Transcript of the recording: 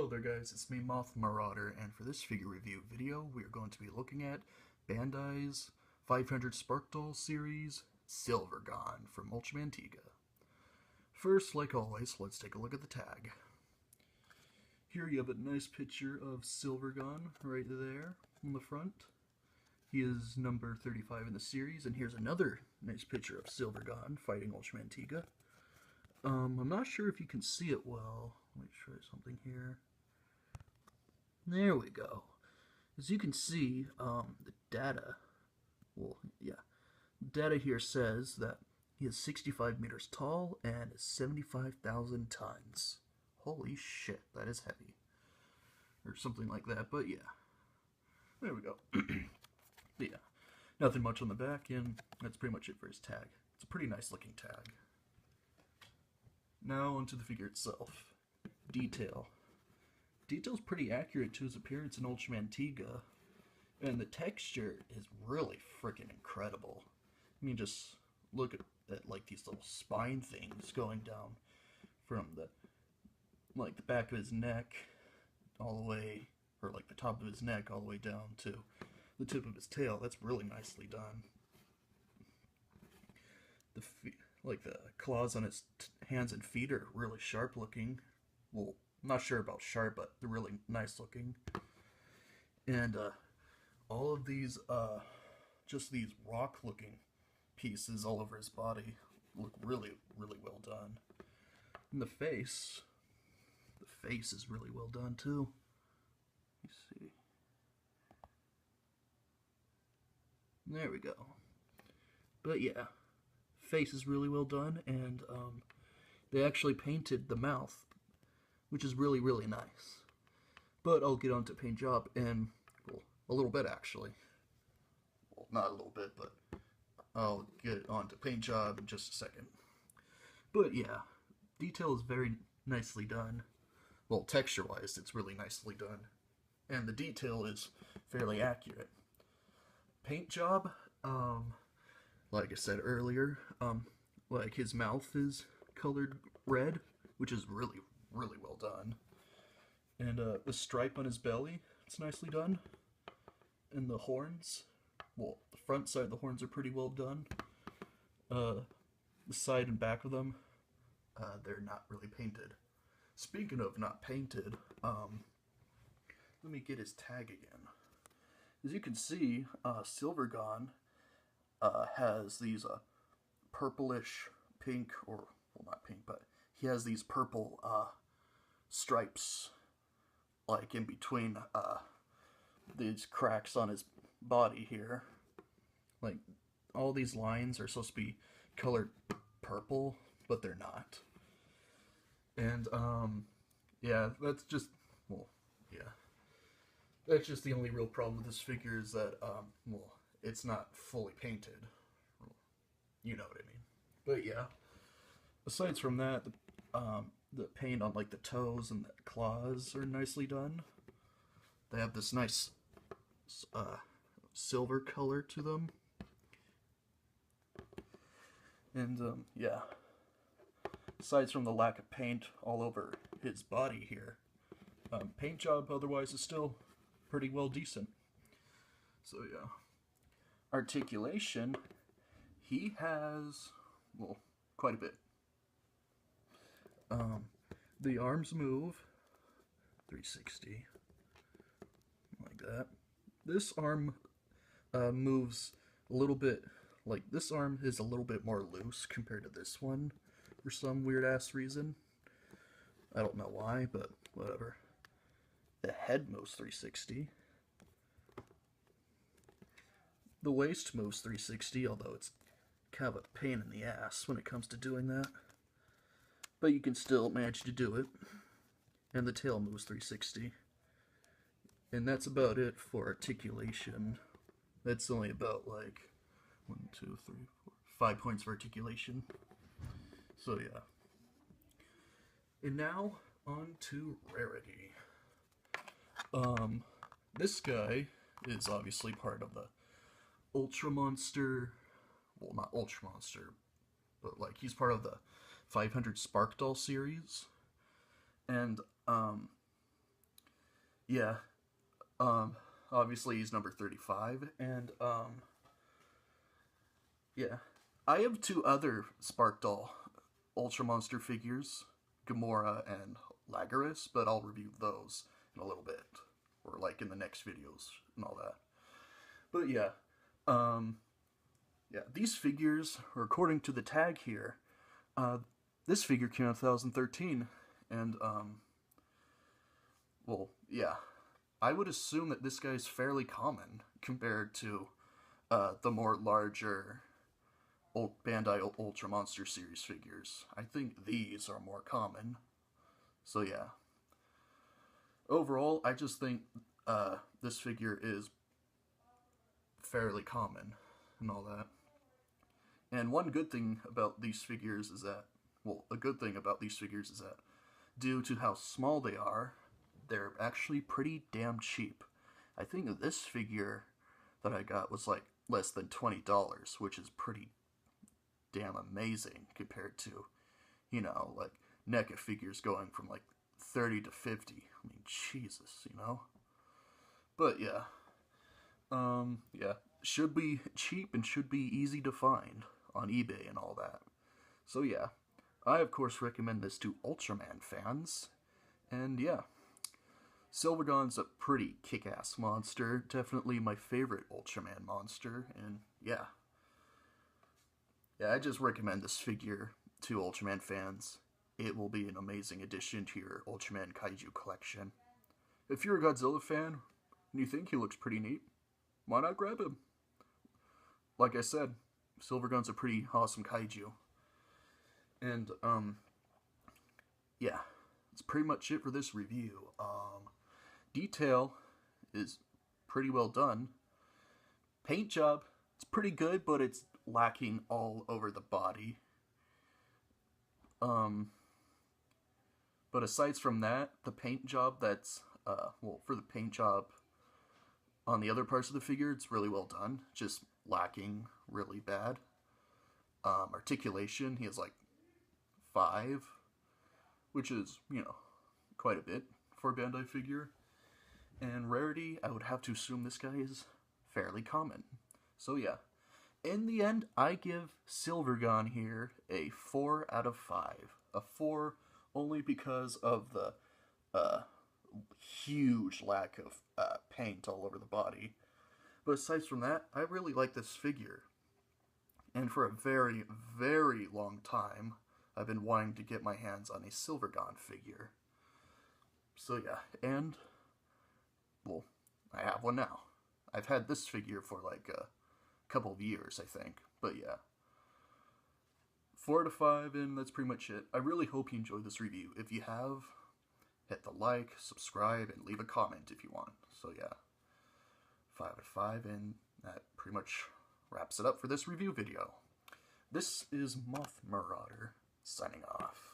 Hello there guys, it's me Moth Marauder, and for this figure review video we are going to be looking at Bandai's 500 Spark Doll series Silvergon from Ultraman Tiga. First, like always, let's take a look at the tag. Here you have a nice picture of Silvergon right there on the front. He is number 35 in the series, and here's another nice picture of Silvergon fighting Ultraman Tiga. I'm not sure if you can see it well. Let me try something here. There we go. As you can see, the data, data here says that he is 65 meters tall and 75,000 tons. Holy shit, that is heavy. Or something like that, but yeah. There we go. But yeah, nothing much on the back, and that's pretty much it for his tag. It's a pretty nice looking tag. Now onto the figure itself. Detail. Detail's pretty accurate to his appearance in Ultraman Tiga, and the texture is really freaking incredible. I mean, just look at like these little spine things going down from the back of his neck all the way, or like the top of his neck all the way down to the tip of his tail. That's really nicely done. The claws on his hands and feet are really sharp looking. Well, I'm not sure about sharp, but they're really nice looking. And all of these, just these rock looking pieces all over his body look really, really well done. And the face is really well done too. Let me see. There we go. But yeah, face is really well done, and they actually painted the mouth, which is really, really nice. But I'll get on to paint job in, well, a little bit actually. Well, not a little bit, but I'll get on to paint job in just a second. But yeah, detail is very nicely done. Well, texture-wise, it's really nicely done. And the detail is fairly accurate. Paint job, like I said earlier, like his mouth is colored red, which is really, really well done. And the stripe on his belly, it's nicely done. And the horns, well, the front side of the horns are pretty well done. The side and back of them, they're not really painted. Speaking of not painted, let me get his tag again. As you can see, Silvergon has these purplish pink, or, well, not pink, but he has these purple stripes, like in between these cracks on his body here. Like, all these lines are supposed to be colored purple, but they're not. And, yeah, that's just, well, yeah. That's just the only real problem with this figure is that, well, it's not fully painted. You know what I mean. But yeah, aside from that, the paint on like the toes and the claws are nicely done. They have this nice silver color to them. And yeah, aside from the lack of paint all over his body here, paint job otherwise is still pretty well decent. So yeah. Articulation, he has, well, quite a bit. The arms move 360 like that. This arm moves a little bit, like this arm is a little bit more loose compared to this one for some weird ass reason. I don't know why, but whatever. The head moves 360. The waist moves 360, although it's kind of a pain in the ass when it comes to doing that. But you can still manage to do it. And the tail moves 360. And that's about it for articulation. That's only about like 1, 2, 3, 4, 5 points of articulation. So yeah. And now on to rarity. This guy is obviously part of the Ultra Monster, well, not Ultra Monster, but like he's part of the 500 Spark Doll series, and yeah, obviously he's number 35, and, yeah. I have two other Spark Doll Ultra Monster figures, Gamora and Lagaris, but I'll review those in a little bit, or like in the next videos and all that. But yeah, yeah, these figures, or according to the tag here, this figure came out in 2013, and, well, yeah, I would assume that this guy's fairly common compared to, the more larger Bandai Ultra Monster Series figures. I think these are more common. So yeah. Overall, I just think this figure is fairly common and all that. And one good thing about these figures is that, well, a good thing about these figures is that due to how small they are, they're actually pretty damn cheap. I think this figure that I got was like less than $20, which is pretty damn amazing compared to, you know, like NECA figures going from like 30 to 50. I mean, Jesus, you know? But yeah. Yeah. Should be cheap and should be easy to find on eBay and all that. So yeah. I, of course, recommend this to Ultraman fans. And yeah. Silvergon's a pretty kick-ass monster. Definitely my favorite Ultraman monster. And yeah. Yeah, I just recommend this figure to Ultraman fans. It will be an amazing addition to your Ultraman Kaiju collection. If you're a Godzilla fan and you think he looks pretty neat, why not grab him? Like I said, Silvergun's a pretty awesome Kaiju. And, yeah, that's pretty much it for this review. Detail is pretty well done. Paint job, it's pretty good, but it's lacking all over the body. But aside from that, the paint job that's, well, for the paint job on the other parts of the figure, it's really well done. Just lacking really bad. Articulation, he has like 5, which is, you know, quite a bit for a Bandai figure. And rarity, I would have to assume this guy is fairly common. So yeah. In the end, I give Silvergon here a 4 out of 5. A 4 only because of the huge lack of paint all over the body. But aside from that, I really like this figure. And for a very, very long time, I've been wanting to get my hands on a Silvergon figure. So yeah, and, well, I have one now. I've had this figure for like a couple of years, I think. But yeah. 4 out of 5, and that's pretty much it. I really hope you enjoyed this review. If you have, hit the like, subscribe, and leave a comment if you want. So yeah. 5 out of 5, and that pretty much wraps it up for this review video. This is Moth Marauder, signing off.